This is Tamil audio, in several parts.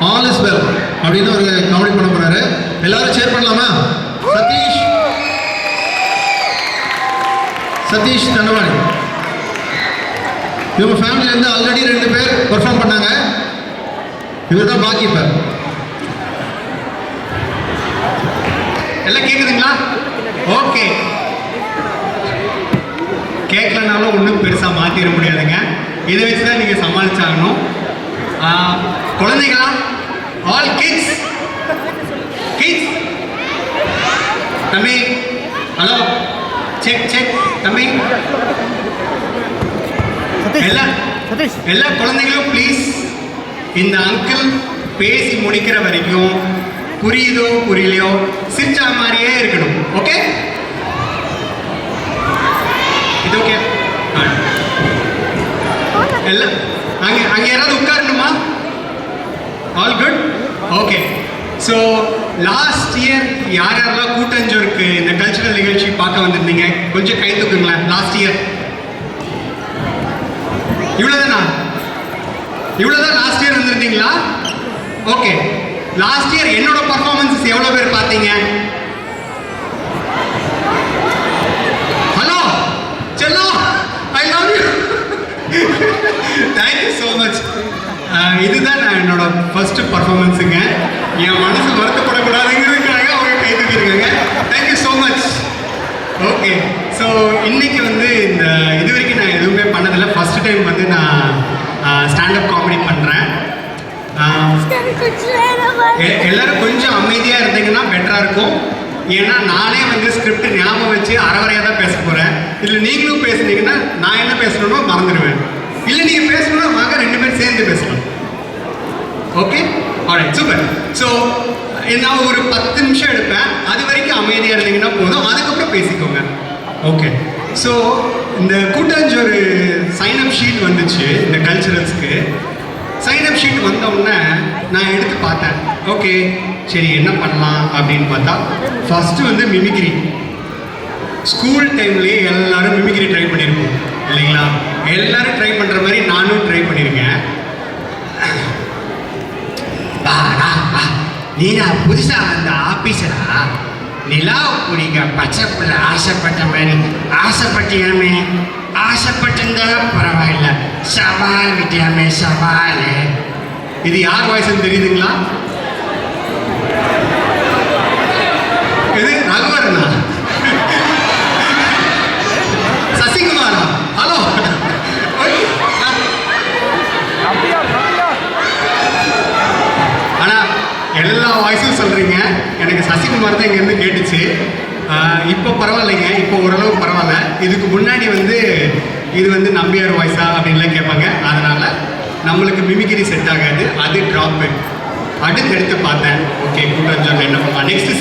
ஆல் இஸ் வெல் அப்படின்னு ஒரு காமெடி பண்ண போறாரு. எல்லாரும் ஷேர் பண்ணலாமா? சதீஷ் தண்டவாணி. இவங்க ஃபேமிலியிலேருந்து ஆல்ரெடி 2 பேர் பெர்ஃபார்ம் பண்ணாங்க. இவர் தான் பாக்கி. இப்போ எல்லாம் கேட்குதுங்களா? ஓகே. கேட்கலனாலும் ஒன்றும் பெருசாக மாற்றிட முடியாதுங்க. இதை வச்சு தான் நீங்கள் சமாளிச்சாகணும். குழந்தைங்களா? ஆல் கிட்ஸ் தம்பி, ஹலோ, செக் தம்பி. எல்லா குழந்தைங்களும் ப்ளீஸ் இந்த அங்கிள் பேசி முடிக்கிற வரைக்கும் புரியுதோ புரியலையோ சிரிச்சா மாதிரியே இருக்கணும். ஓகே, இது ஓகே. எல்லாம் அங்கே யாராவது உட்காரணுமா? All good. Okay. So last year யாரெல்லாம் கூட்டஞ்சோருக்கு இந்த கல்ச்சுரல் நிகழ்ச்சி பார்க்க வந்திருந்தீங்க? கொஞ்சம் கை தூக்குங்களேன். லாஸ்ட் இயர் இவ்வளோதான் லாஸ்ட் இயர் வந்திருந்தீங்களா? ஓகே. லாஸ்ட் இயர் என்னோட பர்ஃபார்மன்ஸ் எவ்வளோ பேர் பார்த்தீங்க? ஹலோ செல்லோ, I love you. Thank you so much. இதுதான் நான் என்னோட ஃபர்ஸ்ட் பர்ஃபார்மன்ஸுங்க. என் மனசு வருத்தப்படக்கூடாதுங்கிறதுக்காக அவங்க கை தூக்கியிருக்காங்க. Thank you so much. Okay. So இன்னைக்கு வந்து இந்த இது வரைக்கும் நான் எதுவுமே பண்ணதில்லை. ஃபர்ஸ்ட் டைம் வந்து நான் ஸ்டாண்டப் காமெடி பண்ணுறேன். எல்லாரும் கொஞ்சம் அமைதியாக இருந்தீங்கன்னா பெட்டராக இருக்கும். ஏன்னா நானே வந்து ஸ்கிரிப்ட் ஞாபகம் வச்சு அரைவரையாக தான் பேச போகிறேன். இல்லை நீங்களும் பேசுனீங்கன்னா நான் என்ன பேசணுமோ மறந்துடுவேன். இல்லை நீங்கள் பேசணும்னா வாங்க 2 பேரும் சேர்ந்து பேசலாம். Okay, alright, super. ஸோ நான் ஒரு 10 நிமிஷம் எடுப்பேன். அது வரைக்கும் அமைதியாக இருந்தீங்கன்னா போதும். அதுக்கப்புறம் பேசிக்கோங்க. ஓகே. ஸோ இந்த கூட்டாஞ்சோறு சைன்அப் ஷீட் வந்துச்சு. இந்த கல்ச்சுரல்ஸ்க்கு சைன்அப் ஷீட் வந்தோடனே நான் எடுத்து பார்த்தேன். ஓகே, சரி என்ன பண்ணலாம் அப்படின்னு பார்த்தா ஃபஸ்ட்டு வந்து மிமிக்ரி. ஸ்கூல் டைம்லேயே எல்லாரும் மிமிக்ரி ட்ரை பண்ணியிருப்போம் இல்லைங்களா? எல்லாரும் ட்ரை பண்ணுற மாதிரி நானும் ட்ரை பண்ணியிருக்கேன். நீனா புதுசாக அந்த ஆஃபீஸரா? நிலா பிடிக்க பச்சை பிள்ளை ஆசைப்பட்ட மாதிரி ஆசைப்பட்டியாமே. ஆசைப்பட்டிருந்தா பரவாயில்ல, சவால் விட்டியாமே சவால். இது யார் வாய்ஸ்ன்னு தெரியுதுங்களா? இது ரகுவரனா? சசிகுமாரா? ஹலோ. ஆனால் எல்லா வாய்ஸும் சொல்கிறீங்க. எனக்கு சசிகுமார் தான் இங்கேருந்து கேட்டுச்சு. இப்போ பரவாயில்லைங்க, இப்போ ஓரளவு பரவாயில்ல. இதுக்கு முன்னாடி வந்து இது வந்து நம்பியார் வாய்ஸா அப்படின்லாம் கேட்பாங்க. அதனால் நம்மளுக்கு மிமிக்ரி செட் ஆகாது, அது ட்ராப்பு. அடுத்து எடுத்து பார்த்தேன். ஓகே, கூட்டாஞ்சோறு என்ன பண்ணலாம்? நெக்ஸ்ட்டு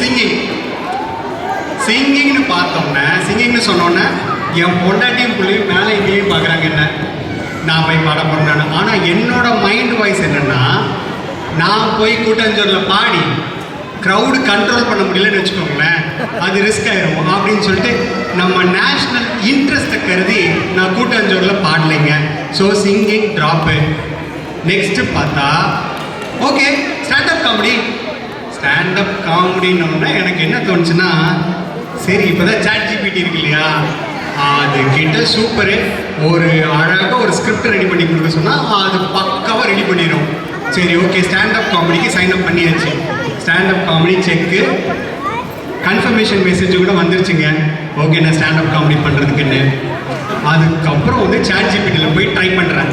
சிங்கிங்னு பார்த்தோன்னே, சிங்கிங்னு சொன்னோன்னே என் பொண்டாட்டியும் புள்ளியும் மேலே இங்கேயும் பார்க்குறாங்க என்ன நான் போய் பாட போகிறேன். ஆனால் என்னோட மைண்ட் வாய்ஸ் என்னென்னா, நான் போய் கூட்டாஞ்சோறில் பாடி க்ரௌடு கண்ட்ரோல் பண்ண முடியலன்னு வச்சுக்கோங்களேன், அது ரிஸ்க் ஆயிரும் அப்படின்னு சொல்லிட்டு நம்ம நேஷ்னல் இன்ட்ரெஸ்ட்டை கருதி நான் கூட்டாஞ்சோறில் பாடலைங்க. So singing drop. நெக்ஸ்ட்டு பார்த்தா ஓகே ஸ்டாண்டப் காமெடின்னு எனக்கு என்ன தோணுச்சுன்னா, சரி இப்போ தான் ChatGPT இருக்கு இல்லையா, அது கிட்ட சூப்பரு. ஒரு அழகாக ஒரு ஸ்கிரிப்ட் ரெடி பண்ணி கொடுக்க சொன்னால் அது பக்காவாக ரெடி பண்ணிடும். சரி ஓகே, ஸ்டாண்டப் காமெடிக்கு சைன்அப் பண்ணியாச்சு. ஸ்டாண்டப் காமெடி செக்கு, கன்ஃபர்மேஷன் மெசேஜ் கூட வந்துருச்சுங்க. ஓகே, நான் ஸ்டாண்டப் காமெடி பண்ணுறதுக்குன்னு. அதுக்கப்புறம் வந்து ChatGPTயில் போய் ட்ரை பண்ணுறேன்.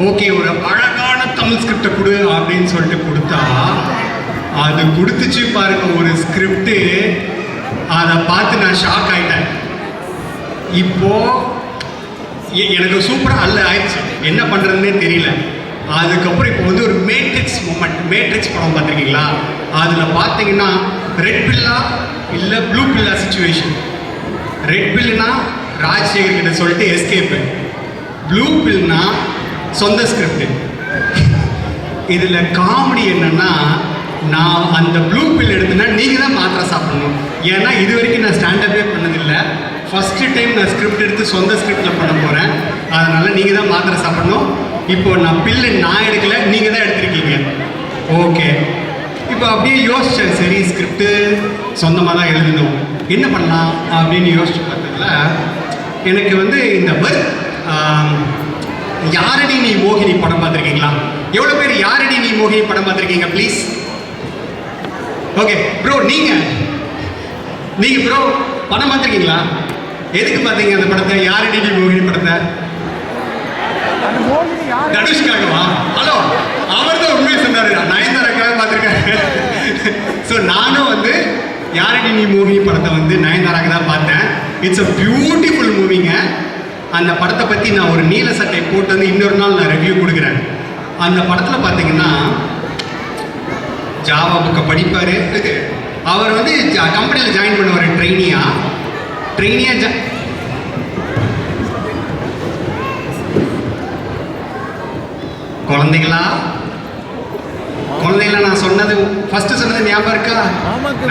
ஓகே, ஒரு அழகான தமிழ் ஸ்கிரிப்டை கொடு அப்படின்னு சொல்லிட்டு கொடுத்தா அது கொடுத்துச்சு பாருங்க ஒரு ஸ்கிரிப்டு. அதை பார்த்து நான் ஷாக் ஆகிட்டேன். இப்போது எனக்கு சூப்பராக ஆயிடுச்சு, என்ன பண்ணுறதுன்னே தெரியல. அதுக்கப்புறம் இப்போ வந்து ஒரு மேட்ரிக்ஸ் படம் பார்த்துருக்கீங்களா? அதில் பார்த்தீங்கன்னா ரெட் பில்லா இல்லை ப்ளூ பில்லா சிச்சுவேஷன். ரெட் பில்லுனா ராஜசேகர் கிட்ட சொல்லிட்டு எஸ்கேப்பு, ப்ளூ பில்னா சொந்த ஸ்கிரிப்டு. இதில் காமெடி என்னென்னா, நான் அந்த ப்ளூ பில் எடுத்தேன்னா நீங்கள் தான் மாத்திரை சாப்பிடணும். ஏன்னா இது வரைக்கும் நான் ஸ்டாண்டப்பே பண்ணதில்லை. ஃபஸ்ட்டு டைம் நான் ஸ்கிரிப்ட் எடுத்து சொந்த ஸ்கிரிப்டில் பண்ண போகிறேன். அதனால் நீங்கள் தான் மாத்திரை சாப்பிடணும். இப்போது நான் பில்லு நான் எடுக்கலை, நீங்கள் தான் எடுத்திருக்கீங்க. ஓகே. இப்போ அப்படியே யோசிச்சேன், சரி ஸ்கிரிப்டு சொந்தமாக தான் எழுதணும், என்ன பண்ணலாம் அப்படின்னு யோசிச்சு பார்த்ததுல எனக்கு வந்து இந்த யாரடி நீ மோகினி படம் பார்த்துருக்கீங்களா? எவ்வளோ பேர் யாரடி நீ மோகினி படம் பார்த்துருக்கீங்க ப்ளீஸ்? ஓகே ப்ரோ, நீங்கள் ப்ரோ படம் பார்த்துருக்கீங்களா? எதுக்கு பார்த்தீங்க அந்த படத்தை, யாரடி நீ மோகினி படத்தை? தனுஷ்காகவா? ஹலோ, அவர் தான் உண்மையை சொன்னார், நயன்தாராக்காக பார்த்துருக்காரு. ஸோ நானும் வந்து யாரடி நீ மூவி படத்தை வந்து நயன்தாராக தான் பார்த்தேன். இட்ஸ் அ பியூட்டிஃபுல் மூவிங்க. அந்த படத்தை பற்றி நான் ஒரு நீல சட்டை போட்டு வந்து இன்னொரு நாள் நான் ரிவ்யூ கொடுக்குறேன். அந்த படத்தில் பார்த்தீங்கன்னா ஜாவா புக்கை படிப்பார். இது அவர் வந்து கம்பெனியில் ஜாயின் பண்ணுவார் ட்ரெயினியாக குழந்தைகளா நான் சொன்னது ஃபர்ஸ்ட் சொன்னது ஞாபகம் இருக்கா?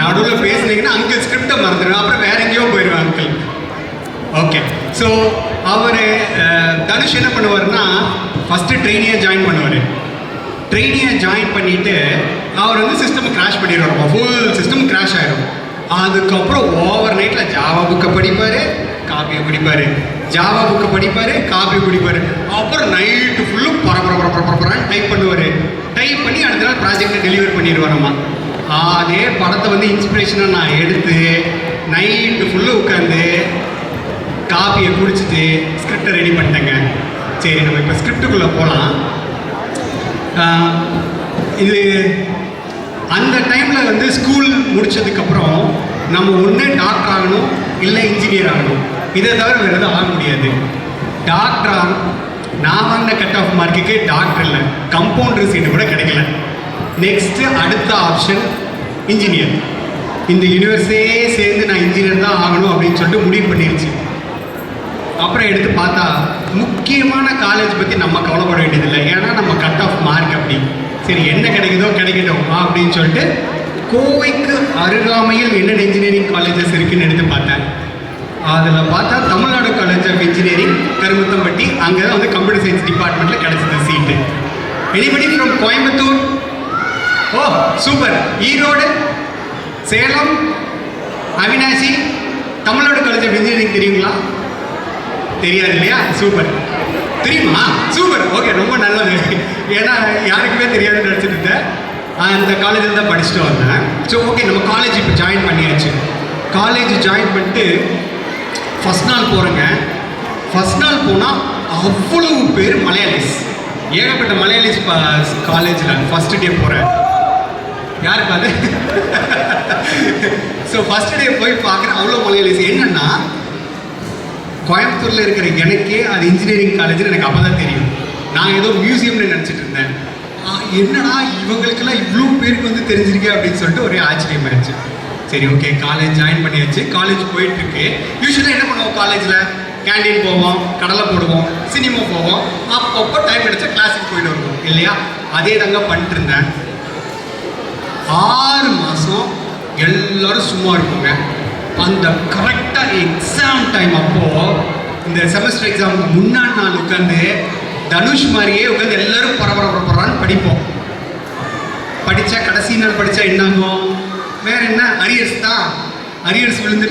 நடுவில் பேசுனீங்கன்னா அங்கிள் ஸ்கிரிப்டை மறந்துடுவேன், அப்புறம் வேற எங்கேயோ போயிடுவேன் அங்கிள். ஓகே, ஸோ அவர் தனுஷ் என்ன பண்ணுவார்னா ஃபஸ்ட்டு ட்ரெயினியாக ஜாயின் பண்ணுவார். ட்ரெயினியாக ஜாயின் பண்ணிவிட்டு அவர் வந்து சிஸ்டம் கிராஷ் பண்ணிடுவார், ஃபுல் சிஸ்டம் கிராஷ் ஆகிடும். அதுக்கப்புறம் ஓவர் நைட்டில் ஜாவா புக்கை படிப்பார், காப்பியை படிப்பார், ஜாவா புக்கை படிப்பார், காப்பி படிப்பார். அப்புறம் நைட்டு ஃபுல்லும் பரபரன்னு டைப் பண்ணுவார். டைப் பண்ணி அடுத்த நாள் ப்ராஜெக்டை டெலிவரி பண்ணிடுவாரம்மா. அதே படத்தை வந்து இன்ஸ்பிரேஷனாக நான் எடுத்து நைட்டு ஃபுல்லு உட்காந்து காப்பியை குடிச்சிட்டு ஸ்கிரிப்டை ரெடி பண்ணிட்டேங்க. சரி, நம்ம இப்போ ஸ்கிரிப்டுக்குள்ளே போகலாம். இது அந்த டைமில் வந்து ஸ்கூல் முடித்ததுக்கப்புறம் நம்ம ஒன்று டாக்டர் ஆகணும், இல்லை இன்ஜினியர் ஆகணும். இதை தவிர வேறு எதுவும் ஆக முடியாது. டாக்டர் நான் வாங்கின கட் ஆஃப் மார்க்குக்கு டாக்டர் இல்லை, கம்பவுண்டர் சீட்டு கூட கிடைக்கல. நெக்ஸ்ட்டு அடுத்த ஆப்ஷன் இன்ஜினியர். இந்த யூனிவர்சிட்டியே சேர்ந்து நான் இன்ஜினியர் தான் ஆகணும் அப்படின்னு சொல்லிட்டு முடிவு பண்ணிருச்சு. அப்புறம் எடுத்து பார்த்தா முக்கியமான காலேஜ் பற்றி நம்ம கவலைப்பட வேண்டியதில்லை, ஏன்னா நம்ம கட் ஆஃப் மார்க் அப்படி. சரி, என்ன கிடைக்குதோ கிடைக்கட்டும் அப்படின்னு சொல்லிட்டு கோவைக்கு அருகாமையில் என்னென்ன இன்ஜினியரிங் காலேஜஸ் இருக்குன்னு எடுத்து பார்த்தேன். அதில் பார்த்தா Tamil Nadu college of engineering Karumathampatti, அங்கே தான் வந்து கம்ப்யூட்டர் சயின்ஸ் டிபார்ட்மெண்ட்டில் கிடைச்சது seat. Anybody from Coimbatore? Oh super. Erode, Salem, Avinashi, Tamil Nadu college of engineering தெரியுங்களா? தெரியாது இல்லையா? சூப்பர். தெரியுமா? சூப்பர். ஓகே, ரொம்ப நல்லது. ஏன்னா யாருக்குமே தெரியாதுன்னு நினச்சிட்டு இருந்தேன். அந்த காலேஜில் தான் படிச்சுட்டு வந்தேன். ஸோ ஓகே, நம்ம காலேஜ் இப்போ ஜாயின் பண்ணியாச்சு. காலேஜ் ஜாயின் பண்ணிட்டு ஃபஸ்ட் நாள் போகிறேங்க. ஃபஸ்ட் நாள் போனால் அவ்வளவு பேர் மலையாளிஸ், ஏகப்பட்ட மலையாளிஸ் காலேஜில் ஃபஸ்ட்டு டே போகிறேன். யாருக்கு அது? ஸோ ஃபஸ்ட்டு டே போய் பார்க்குறேன், அவ்வளோ மலையாளிஸ். என்னென்னா கோயம்புத்தூரில் இருக்கிற எனக்கே அது இன்ஜினியரிங் காலேஜ்னு எனக்கு அப்போ தான் தெரியும். நான் ஏதோ மியூசியம்னு நினச்சிட்டு இருந்தேன். என்னடா இவங்களுக்கெல்லாம் இவ்வளோ பேருக்கு வந்து தெரிஞ்சிருக்கேன் அப்படின்னு சொல்லிட்டு ஒரே ஆச்சரியமாயிருச்சு. சரி, ஓகே, காலேஜ் ஜாயின் பண்ணியாச்சு. காலேஜ் போயிட்டுருக்கு. யூஸ்வலாக என்ன பண்ணுவோம் காலேஜில்? கேண்டீன் போவோம், கடலை போடுவோம், சினிமா போவோம், அப்பப்போ டைம் கிடைச்சா கிளாஸுக்கு போயிட்டு வருவோம் இல்லையா? அதே தாங்க பண்ணிட்டு இருந்தேன். 6 மாதம் எல்லோரும் சும்மா இருப்போங்க. அந்த கரெக்டாக எக்ஸாம் டைம் அப்போது இந்த செமஸ்டர் எக்ஸாமுக்கு முன்னாடி நாள் உட்காந்து தனுஷ் மாதிரியே உட்காந்து எல்லோரும் பரபரன்னு படிப்போம். படித்தா கடைசி நாள் படித்தா என்னாகும்? வேறு என்ன, அரியர்ஸ் தான். அரியர்ஸ் விழுந்து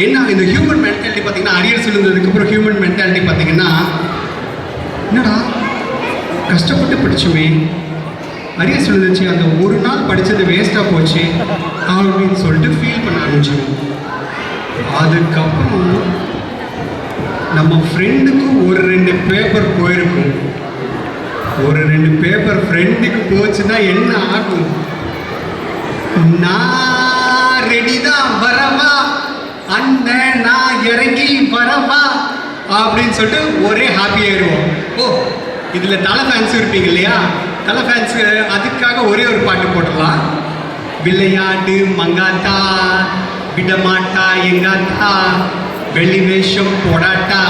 என்ன இந்த ஹியூமன் மென்டாலிட்டி பார்த்தீங்கன்னா, அரியர்ஸ் விழுந்ததுக்கப்புறம் ஹியூமன் மென்டாலிட்டி பார்த்தீங்கன்னா, என்னடா கஷ்டப்பட்டு படிச்சுமே, அரியர்ஸ் விழுந்துச்சு, அந்த ஒரு நாள் படித்தது வேஸ்ட்டாக போச்சு அப்படின்னு சொல்லிட்டு ஃபீல் பண்ண ஆரம்பிச்சோம். அதுக்கப்புறம் நம்ம ஃப்ரெண்டுக்கு ஒரு 2 பேப்பர் போயிருக்கும். ஒரு 2 பேப்பர் ஃப்ரெண்டுக்கு போச்சுன்னா என்ன ஆகும்? நான் ரெடி தான் வரவா அண்ணன், நான் இறங்கி வரவா அப்படின்னு சொல்லிட்டு ஒரே ஹாப்பி ஆயிடுவோம். ஓ, இதில் தலை ஃபேன்ஸும் இருப்பீங்க இல்லையா? தலை ஃபேன்ஸு அதுக்காக ஒரே ஒரு பாட்டு போட்டுடலாம். விளையாடு மங்காத்தா விடமாட்டா எங்காத்தா வெளி வேஷம் போடாட்டா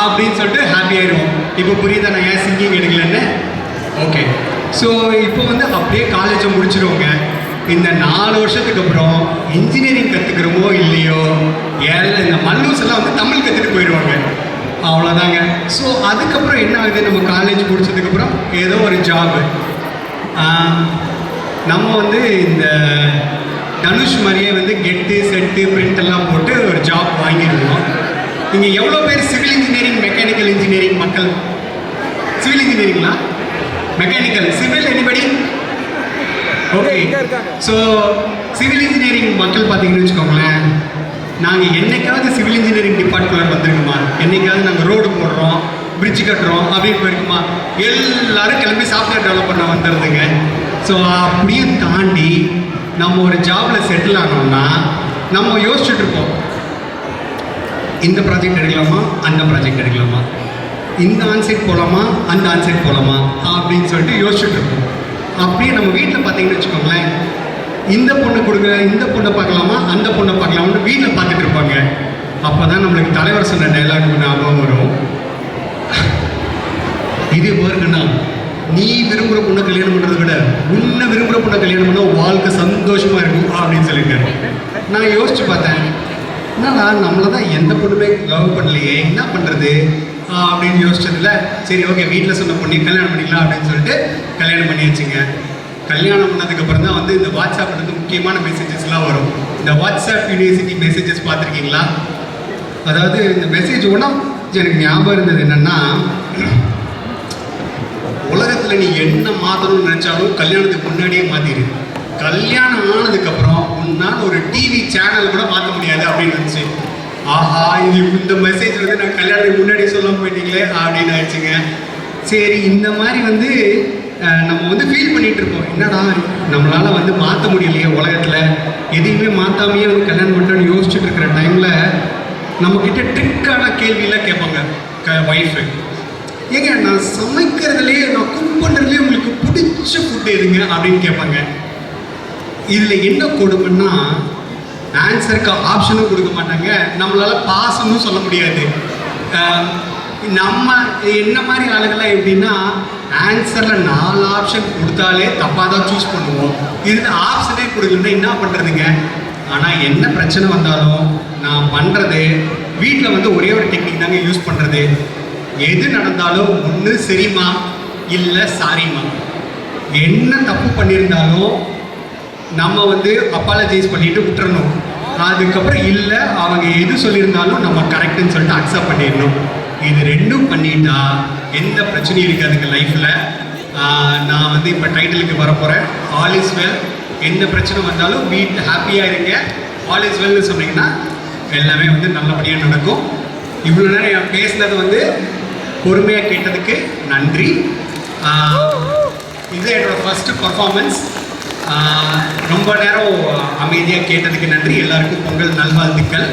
அப்படின்னு சொல்லிட்டு ஹாப்பி ஆயிடுவோம். இப்போ புரியுதா நான் ஏன் சிங்கிங் எடுக்கலன்னு? ஓகே, ஸோ இப்போ வந்து அப்படியே காலேஜை முடிச்சிடுவோங்க. இந்த 4 வருஷத்துக்கு அப்புறம் இன்ஜினியரிங் கற்றுக்கிறோமோ இல்லையோ, இந்த மல்லூஸ் எல்லாம் வந்து தமிழ் கற்றுட்டு போயிடுவாங்க, அவ்வளோதாங்க. ஸோ அதுக்கப்புறம் என்ன ஆகுது? நம்ம காலேஜ் முடிச்சதுக்கப்புறம் ஏதோ ஒரு ஜாபு. நம்ம வந்து இந்த தனுஷ் மாதிரியே வந்து கெட்டு செட்டு பிரிண்ட் எல்லாம் போட்டு ஒரு ஜாப் வாங்கியிருக்கோம். இங்கே எவ்வளோ பேர் சிவில் இன்ஜினியரிங் மெக்கானிக்கல் இன்ஜினியரிங் மக்கள்? சிவில் இன்ஜினியரிங்களா? Mechanical civil anybody? Okay. So civil engineering மக்கள் பார்த்தீங்கன்னு வச்சுக்கோங்களேன், நாங்கள் என்னைக்காவது சிவில் இன்ஜினியரிங் டிபார்ட்மெண்ட் வந்திருக்குமா? என்னைக்காவது நாங்கள் ரோடு போடுறோம், பிரிட்ஜ் கட்டுறோம் அப்படின்னு போயிருக்குமா? எல்லாரும் கிளம்பி சாஃப்ட்வேர் டெவலப் பண்ண வந்துடுதுங்க. ஸோ அப்படியே தாண்டி நம்ம ஒரு ஜாபில் செட்டில் ஆனோம்னா நம்ம யோசிச்சுட்டு இருப்போம், இந்த ப்ராஜெக்ட் எடுக்கலாமா, அந்த ப்ராஜெக்ட் எடுக்கலாமா, இந்த ஆன்சைட் போகலாமா, அந்த ஆன்சைட் போகலாமா அப்படின்னு சொல்லிட்டு யோசிச்சுட்டு இருப்போம். அப்படியே நம்ம வீட்டில் பார்த்தீங்கன்னு வச்சுக்கோங்களேன், இந்த பொண்ணு கொடுக்குற, இந்த பொண்ணை பார்க்கலாமா, அந்த பொண்ணை பார்க்கலாமான்னு வீட்டில் பார்த்துட்டு இருப்பாங்க. அப்போ தான் நம்மளுக்கு தலைவர் சொன்ன டைலாக் ஞாபகம் வரும். இது பாருங்கண்ணா, நீ விரும்புகிற பொண்ணை கல்யாணம் பண்ணுறதை விட உன்னை விரும்புகிற பொண்ணை கல்யாணம் பண்ணால் வாழ்க்கை சந்தோஷமாக இருக்கும் அப்படின்னு சொல்லியிருக்காரு. நான் யோசிச்சு பார்த்தேன், என்னடா நம்மளை தான் எந்த பொண்ணுமே லவ் பண்ணலையே, என்ன பண்ணுறது அப்படின்னு யோசிச்சதில்ல. சரி ஓகே, வீட்டில் சொன்ன பொண்ணு கல்யாணம் பண்ணிக்கலாம் அப்படின்னு சொல்லிட்டு கல்யாணம் பண்ணி வச்சுங்க. கல்யாணம் பண்ணதுக்கப்புறம் தான் வந்து இந்த வாட்ஸ்அப்பில் வந்து முக்கியமான மெசேஜஸ்லாம் வரும். இந்த வாட்ஸ்அப் யூனிவர்சிட்டி மெசேஜஸ் பார்த்துருக்கீங்களா? அதாவது இந்த மெசேஜ் ஒன்றா எனக்கு ஞாபகம் இருந்தது என்னென்னா, உலகத்தில் நீ என்ன மாற்றணும்னு நினச்சாலும் கல்யாணத்துக்கு முன்னாடியே மாற்றிடு. கல்யாணம் ஆனதுக்கப்புறம் உன்னால் ஒரு டிவி சேனல் கூட மாற்ற முடியாது அப்படின்னு இருந்துச்சு. ஆஹா, இது இந்த மெசேஜ் வந்து நான் கல்யாணத்துக்கு முன்னாடி சொல்ல போயிட்டீங்களே அப்படின்னு ஆயிடுச்சுங்க. சரி, இந்த மாதிரி வந்து நம்ம வந்து ஃபீல் பண்ணிகிட்டு இருப்போம், என்னடா நம்மளால் வந்து மாற்ற முடியலையே உலகத்தில், எதையுமே மாற்றாமையே வந்து கல்யாணம் பண்ணுறோன்னு யோசிச்சுட்டு இருக்கிற டைமில் நம்மக்கிட்ட ட்ரிக்கான கேள்வியெல்லாம் கேட்பாங்க ஒய்ஃபு. ஏங்க, நான் சமைக்கிறதுலேயே, நான் குக் பண்ணுறதுலேயே உங்களுக்கு பிடிச்ச ஃபுட்டு எதுங்க அப்படின்னு கேட்பாங்க. இதில் என்ன கொடுமைன்னா, ஆன்சருக்கு ஆப்ஷனும் கொடுக்க மாட்டாங்க, நம்மளால் பாசமும் சொல்ல முடியாது. நம்ம என்ன மாதிரி ஆளுகள்லாம் எப்படின்னா, ஆன்சரில் 4 ஆப்ஷன் கொடுத்தாலே தப்பாக தான் சூஸ் பண்ணுவோம். இது ஆப்ஷனே கொடுக்கலன்னா என்ன பண்ணுறதுங்க? ஆனால் என்ன பிரச்சனை வந்தாலும் நான் பண்ணுறது வீட்டில் வந்து ஒரே ஒரு டெக்னிக் தாங்க யூஸ் பண்ணுறது. எது நடந்தாலும் ஒன்று சரிம்மா, இல்லை சாரிம்மா. என்ன தப்பு பண்ணியிருந்தாலும் நம்ம வந்து அப்பாலஜைஸ் பண்ணிட்டு விட்டுறணும். அதுக்கப்புறம் இல்லை, அவங்க எது சொல்லியிருந்தாலும் நம்ம கரெக்டுன்னு சொல்லிட்டு அக்செப்ட் பண்ணிடணும். இது ரெண்டும் பண்ணிட்டா எந்த பிரச்சனையும் இருக்காதுங்க லைஃப்பில். நான் வந்து இப்போ டைட்டிலுக்கு வரப்போகிறேன், ஆல் இஸ் வெல். எந்த பிரச்சனை வந்தாலும் வீட்டு ஹாப்பியாக இருங்க, ஆல் இஸ் வெல்னு சொன்னீங்கன்னா எல்லாமே வந்து நல்லபடியாக நடக்கும். இவ்வளோ நேரம் என் பேசினது வந்து பொறுமையாக கேட்டதுக்கு நன்றி. இது என்னோடய ஃபஸ்ட்டு பர்ஃபார்மன்ஸ். ரொம்ப நேரம் அமைதியாக கேட்டதுக்கு நன்றி. எல்லாருக்கும் பொங்கல் நல்வாழ்த்துக்கள்.